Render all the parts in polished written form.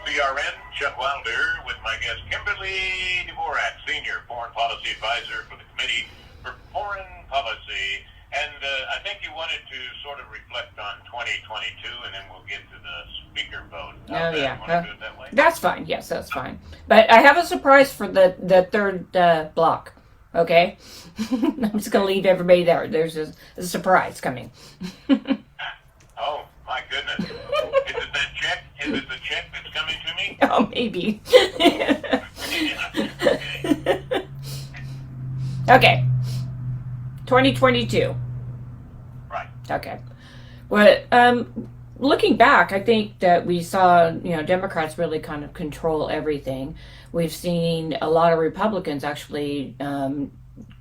CRN, Chuck Wilder, with my guest Kimberly Dvorak, Senior Foreign Policy Advisor for the Committee for Foreign Policy. And I think you wanted to sort of reflect on 2022, and then we'll get to the speaker vote. Oh, yeah. Want to do it that way? That's fine. Yes, that's fine. But I have a surprise for the third block. Okay? I'm just going to leave everybody there. There's a surprise coming. Oh, my goodness. Is it that check? Is it the check that's coming to me? Oh, maybe. Okay. 2022. Right. Okay. Well, looking back, I think that we saw, Democrats really kind of control everything. We've seen a lot of Republicans actually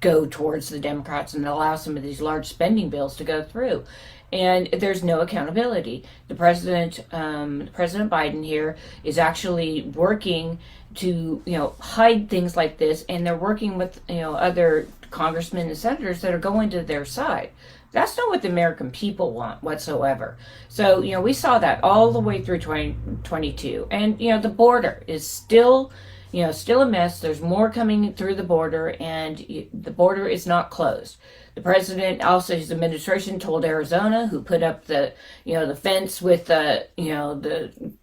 go towards the Democrats and allow some of these large spending bills to go through. And there's no accountability. The President Biden here is actually working to, hide things like this, and they're working with, other congressmen and senators that are going to their side. That's not what the American people want whatsoever. So, we saw that all the way through 2022. And, the border is still a mess. There's more coming through the border, and the border is not closed. The president, also his administration, told Arizona, who put up the fence with the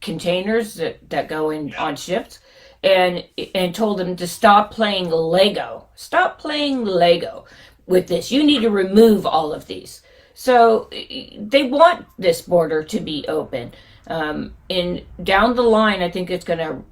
containers that go in on ships, and told them to stop playing Lego. Stop playing Lego with this. You need to remove all of these. So they want this border to be open. And down the line, I think it's going to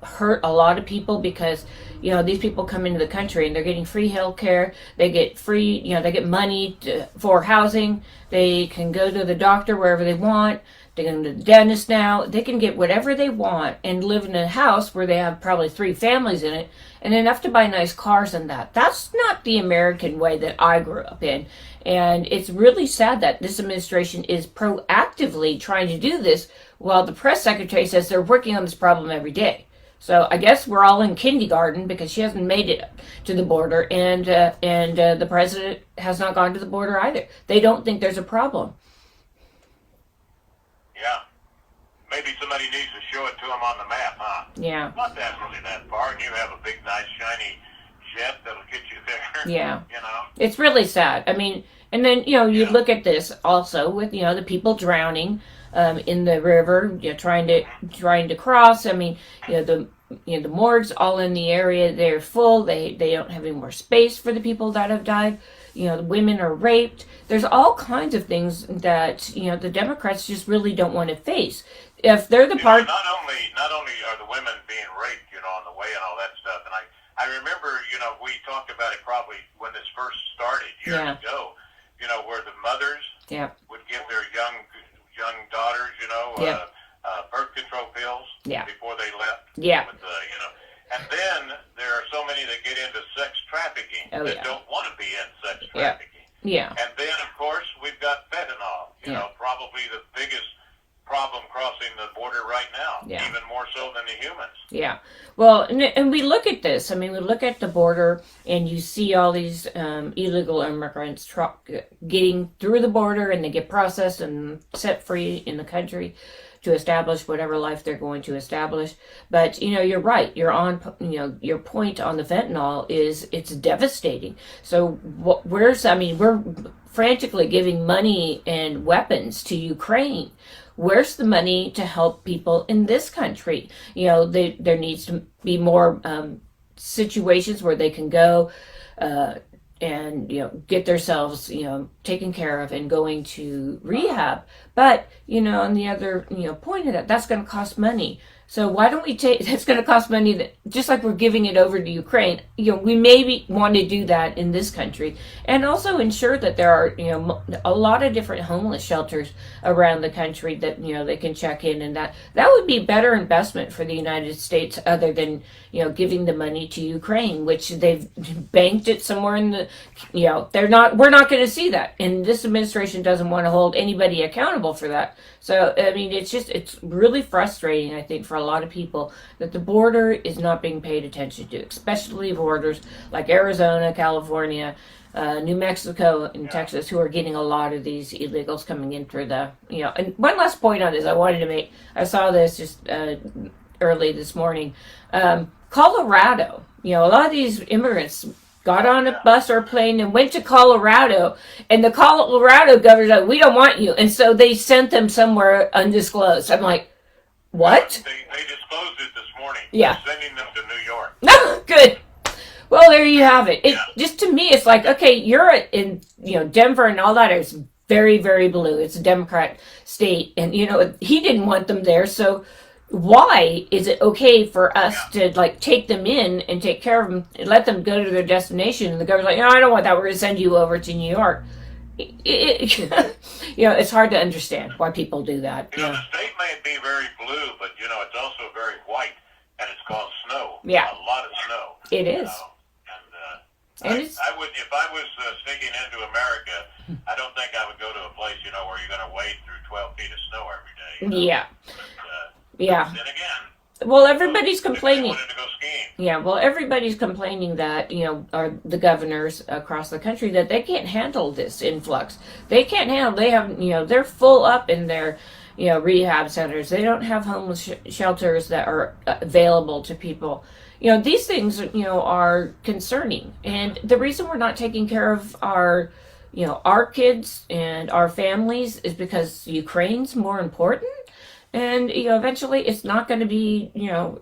hurt a lot of people, because these people come into the country and they're getting free health care. They get free, they get money for housing. They can go to the doctor wherever they want. They can go to the dentist now. They can get whatever they want and live in a house where they have probably 3 families in it and enough to buy nice cars and that. That's not the American way that I grew up in. And it's really sad that this administration is proactively trying to do this, while the press secretary says they're working on this problem every day. So I guess we're all in kindergarten, because she hasn't made it to the border, and the president has not gone to the border either. They don't think there's a problem. Yeah. Maybe somebody needs to show it to them on the map, huh? Yeah. Not that really that far, and you have a big, nice, shiny jet that'll get you there. Yeah. It's really sad. I mean, and then, you look at this also with, the people drowning in the river, trying to cross. I mean, the morgues all in the area, they're full. They don't have any more space for the people that have died. The women are raped. There's all kinds of things that, the Democrats just really don't want to face. If they're the part... Not only are the women being raped, on the way and all that stuff, and I remember, we talked about it probably when this first started years ago, where the mothers would give their young daughters, birth control pills before they left. Yeah. With and then there are so many that get into sex trafficking that don't want to be in sex trafficking. Yeah. And then, of course, we've got fentanyl, probably the biggest problem crossing the border right now, even more so than the humans. Yeah. Well, and we look at this. I mean, we look at the border, and you see all these illegal immigrants getting through the border, and they get processed and set free in the country to establish whatever life they're going to establish. But, you're right. You're on, your point on the fentanyl is it's devastating. So we're frantically giving money and weapons to Ukraine. Where's the money to help people in this country? There needs to be more situations where they can go and get themselves taken care of and going to rehab. But on the other point of that's going to cost money. So why don't we that's going to cost money, that just like we're giving it over to Ukraine, we maybe want to do that in this country, and also ensure that there are, a lot of different homeless shelters around the country that, they can check in, and that would be better investment for the United States, other than, giving the money to Ukraine, which they've banked it somewhere in the, we're not going to see that. And this administration doesn't want to hold anybody accountable for that. So, I mean, it's really frustrating, I think, for a lot of people that the border is not being paid attention to, especially borders like Arizona, California, New Mexico and Texas, who are getting a lot of these illegals coming in through the, and one last point on this I wanted to make. I saw this just early this morning. Colorado, a lot of these immigrants got on a bus or a plane and went to Colorado, and the Colorado governor's like, we don't want you. And so they sent them somewhere undisclosed. I'm like, what? They disclosed it this morning. Yeah. They're sending them to New York. No, good. Well, there you have it. Just to me, it's like, okay, you're in, Denver and all that is very, very blue. It's a Democrat state. And, he didn't want them there. So why is it okay for us to take them in and take care of them and let them go to their destination? And the governor's like, no, I don't want that. We're going to send you over to New York. It's hard to understand why people do that. The state may be very blue, but it's also very white, and it's called snow. Yeah, a lot of snow. It is. And I would, if I was sneaking into America, I don't think I would go to a place where you're going to wade through 12 feet of snow every day. Yeah. But, yeah. Then again. Well, everybody's complaining. Wanted to go skiing. Yeah, well, everybody's complaining that, are the governors across the country, that they can't handle this influx. They can't handle, they have, they're full up in their, rehab centers. They don't have homeless shelters that are available to people. These things, are concerning. And the reason we're not taking care of our kids and our families is because Ukraine's more important. And, eventually it's not going to be,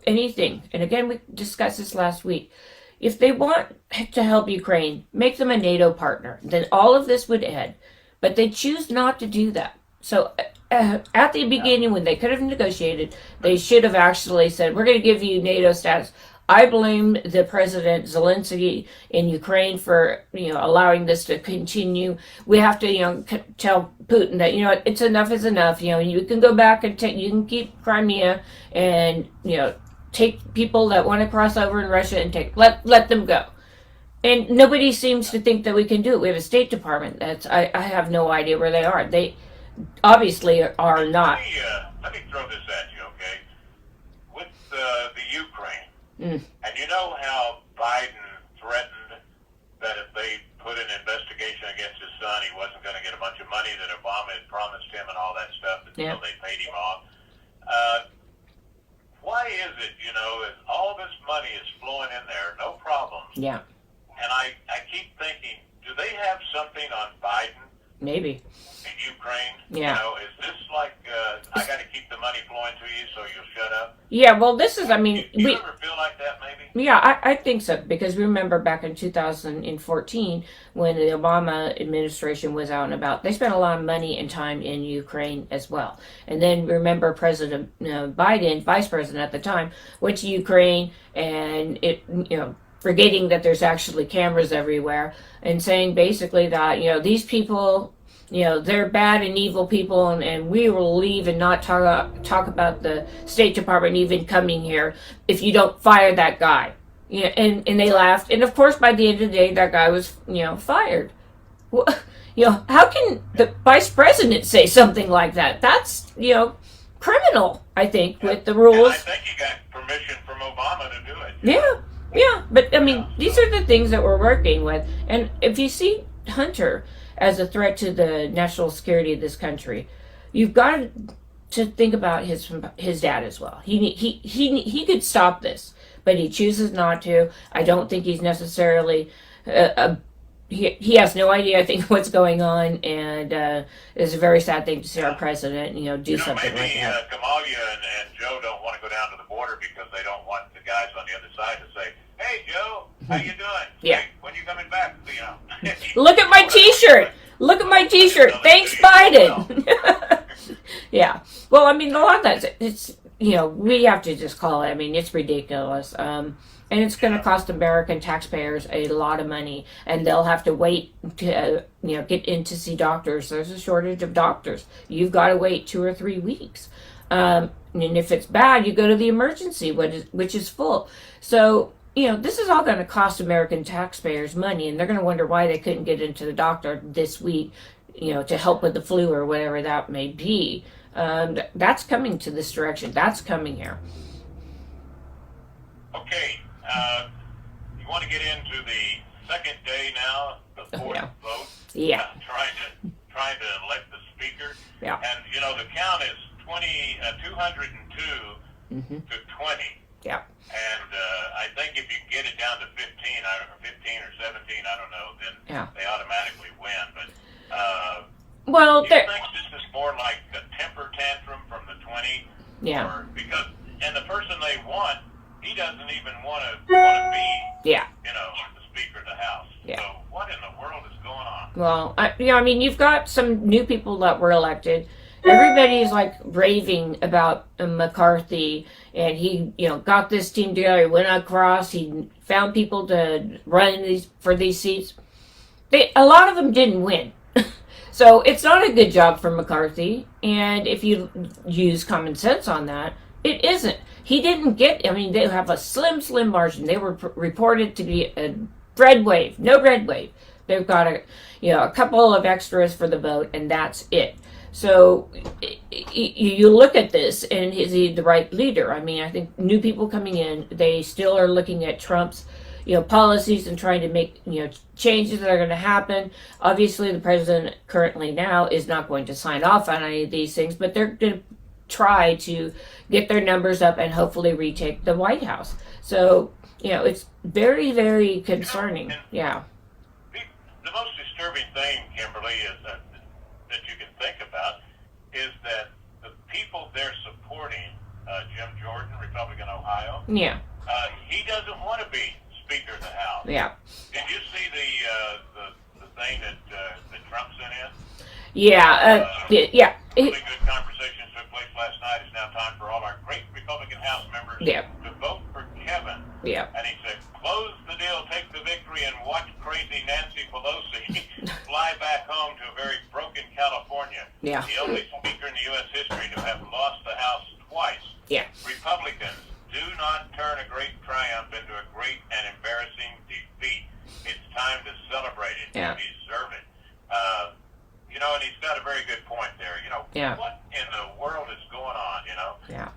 anything. And again, we discussed this last week. If they want to help Ukraine, make them a NATO partner, then all of this would end. But they choose not to do that. So at the beginning, when they could have negotiated, they should have actually said, we're going to give you NATO status. I blame the President Zelensky in Ukraine for, allowing this to continue. We have to, tell Putin that, it's enough is enough. You can go back and you can keep Crimea and, take people that want to cross over in Russia and let them go. And nobody seems to think that we can do it. We have a State Department I have no idea where they are. They obviously are not. Let me throw this at you, okay? With the Ukraine. And you know how Biden threatened that if they put an investigation against his son, he wasn't going to get a bunch of money that Obama had promised him and all that stuff until they paid him off. Why is it, as all this money is flowing in there, no problems? Yeah. And I keep thinking, do they have something on Biden? Maybe. In Ukraine? Yeah. Is this like, I got to keep the money flowing to you so you'll shut up? Yeah, well, this is, Do you ever feel like that, maybe? Yeah, I think so, because remember back in 2014, when the Obama administration was out and about, they spent a lot of money and time in Ukraine as well. And then remember President Biden, vice president at the time, went to Ukraine and forgetting that there's actually cameras everywhere, and saying basically that, these people, they're bad and evil people, and we will leave and not talk about the State Department even coming here if you don't fire that guy. And they laughed. And of course, by the end of the day, that guy was, fired. Well, how can the vice president say something like that? That's, criminal, I think, with the rules. And I think he got permission from Obama to do it. Yeah, but these are the things that we're working with. And if you see Hunter as a threat to the national security of this country, you've got to think about his dad as well. He could stop this, but he chooses not to. I don't think he's necessarily he has no idea, I think, what's going on, and it's a very sad thing to see our president, do something like that. Maybe Kamalia and Joe don't want to go down to the border because they don't want the guys on the other side to say, "Hey, Joe, how you doing? Yeah. Hey, when you coming back?" Look at my T-shirt. Look at my T-shirt. Thanks, Biden. Yeah. Well, a lot of that, it's we have to just call it. It's ridiculous. And it's going to cost American taxpayers a lot of money, and they'll have to wait to, get in to see doctors. There's a shortage of doctors. You've got to wait 2 or 3 weeks. And if it's bad, you go to the emergency, which is full. So, this is all going to cost American taxpayers money, and they're going to wonder why they couldn't get into the doctor this week, to help with the flu or whatever that may be. That's coming to this direction. That's coming here. Okay. You want to get into the second day now, the fourth vote. Yeah. Trying to elect the speaker. Yeah. And, the count is 202 to 20. Yeah. And I think if you get it down to 15, 15 or 17, I don't know, then they automatically win. But well, do you think this is more like a temper tantrum from the 20? Yeah. And the person they want, he doesn't even want to be, the Speaker of the House. Yeah. So what in the world is going on? Well, you've got some new people that were elected. Everybody's like raving about McCarthy, and he, got this team together. He went across. He found people to run for these seats. A lot of them didn't win, so it's not a good job for McCarthy. And if you use common sense on that, it isn't. He didn't get. They have a slim margin. They were reported to be a red wave, no red wave. They've got a couple of extras for the vote, and that's it. So you look at this, and is he the right leader? I think new people coming in, they still are looking at Trump's, policies and trying to make, changes that are going to happen. Obviously, the president currently now is not going to sign off on any of these things, but they're going to try to get their numbers up and hopefully retake the White House. So, it's very, very concerning. Yeah. The most disturbing thing, Kimberly, is that you can think about is that the people they're supporting, Jim Jordan, Republican Ohio, he doesn't want to be Speaker of the House. Yeah. Did you see the thing that Trump sent in? Yeah. Really good conversation took place last night. It's now time for all our great Republican House members to vote for Kevin. Yeah. And he said, close the deal, take the victory, and watch crazy Nancy Pelosi fly back home to a very broken California. Yeah. The only speaker in the U.S. history to have lost the House twice. Yeah. Republicans, do not turn a great triumph into a great and embarrassing defeat. It's time to celebrate it. Yeah. You deserve it. And he's got a very good point there. What in the world is going on, Yeah.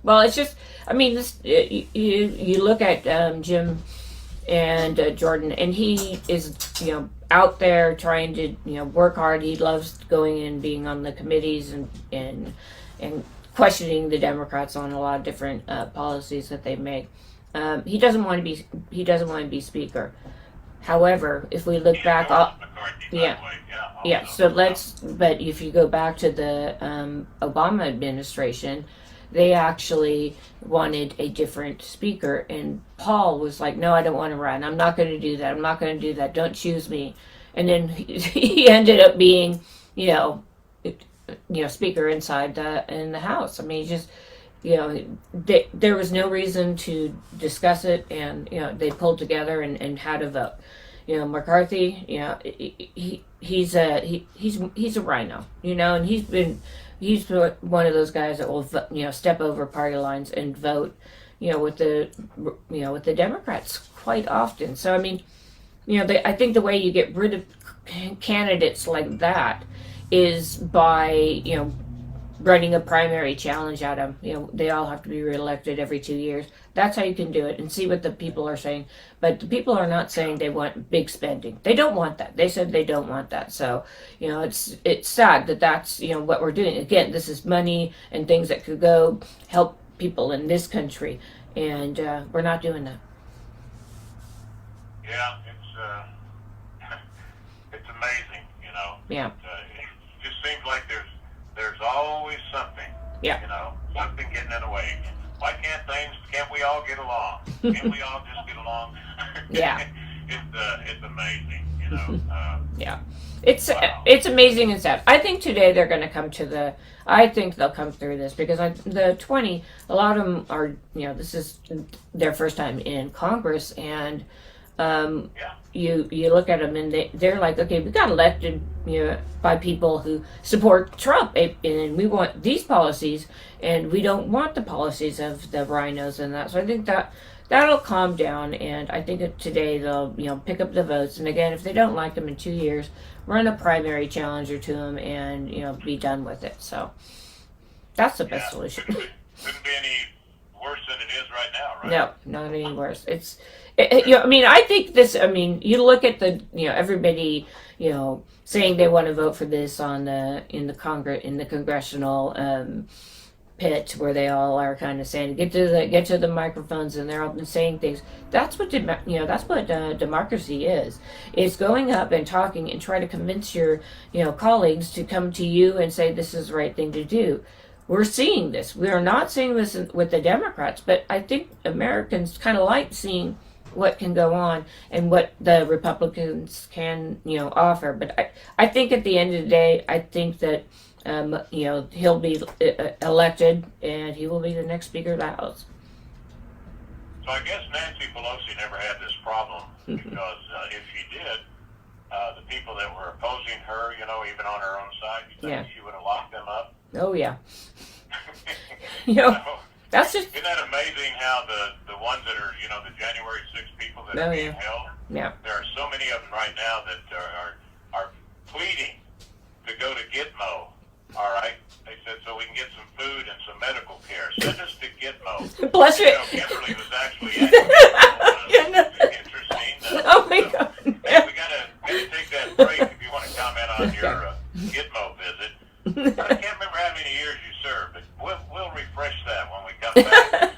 Well, it's just, this, you look at Jim and Jordan, and he is, out there trying to, work hard. He loves going and being on the committees and questioning the Democrats on a lot of different policies that they make. He doesn't want to be Speaker. However, if we look back, but if you go back to the Obama administration, they actually wanted a different speaker, and Paul was like, no, I don't want to run. I'm not going to do that. Don't choose me. And then he ended up being, speaker inside in the House. There was no reason to discuss it, and they pulled together and had a vote. McCarthy, he's a rhino, and he's one of those guys that will step over party lines and vote with the Democrats quite often. So I think the way you get rid of candidates like that is by running a primary challenge at them. They all have to be reelected every 2 years. That's how you can do it, and see what the people are saying. But the people are not saying they want big spending. They don't want that. They said they don't want that. So, it's sad that that's, what we're doing. Again, this is money and things that could go help people in this country, and we're not doing that. Yeah, it's amazing, Yeah. It just seems like there's always something. Yeah. Something getting in the way. Why can't we all get along? Can't we all just get along? Yeah. It's amazing, Yeah. Wow. It's amazing and sad. I think today they're going to I think they'll come through this, because the 20, a lot of them are, this is their first time in Congress, and you look at them and they're like, okay, we got elected by people who support Trump, and we want these policies, and we don't want the policies of the rhinos and that. So I think that'll calm down, and I think that today they'll pick up the votes, and again, if they don't like them in 2 years, run a primary challenger to them and be done with it. So that's the best solution. Couldn't be any worse than it is right now, right? No, not any worse. I mean, I think this. I mean, you look at the, everybody, saying they want to vote for this on in the congressional pit where they all are kind of saying get to the microphones, and they're all saying things. That's what democracy is. It's going up and talking and try to convince your colleagues to come to you and say this is the right thing to do. We're seeing this. We are not seeing this with the Democrats, but I think Americans kind of like seeing what can go on and what the Republicans can offer. But I think at the end of the day, I think that he'll be elected, and he will be the next Speaker of the House. So I guess Nancy Pelosi never had this problem because if she did, the people that were opposing her, even on her own side, you think she would have locked them up? Oh yeah. That's just. Isn't that amazing how the ones that are the January 6th people that are being held? Yeah. There are so many of them right now that are pleading to go to Gitmo. All right, they said so we can get some food and some medical care. Send us to Gitmo. Bless you. Kimberly was actually interesting. Oh my God. Hey, we gotta take that break if you want to comment on your Gitmo visit. I can't remember how many years you served, but we'll refresh that when we come back.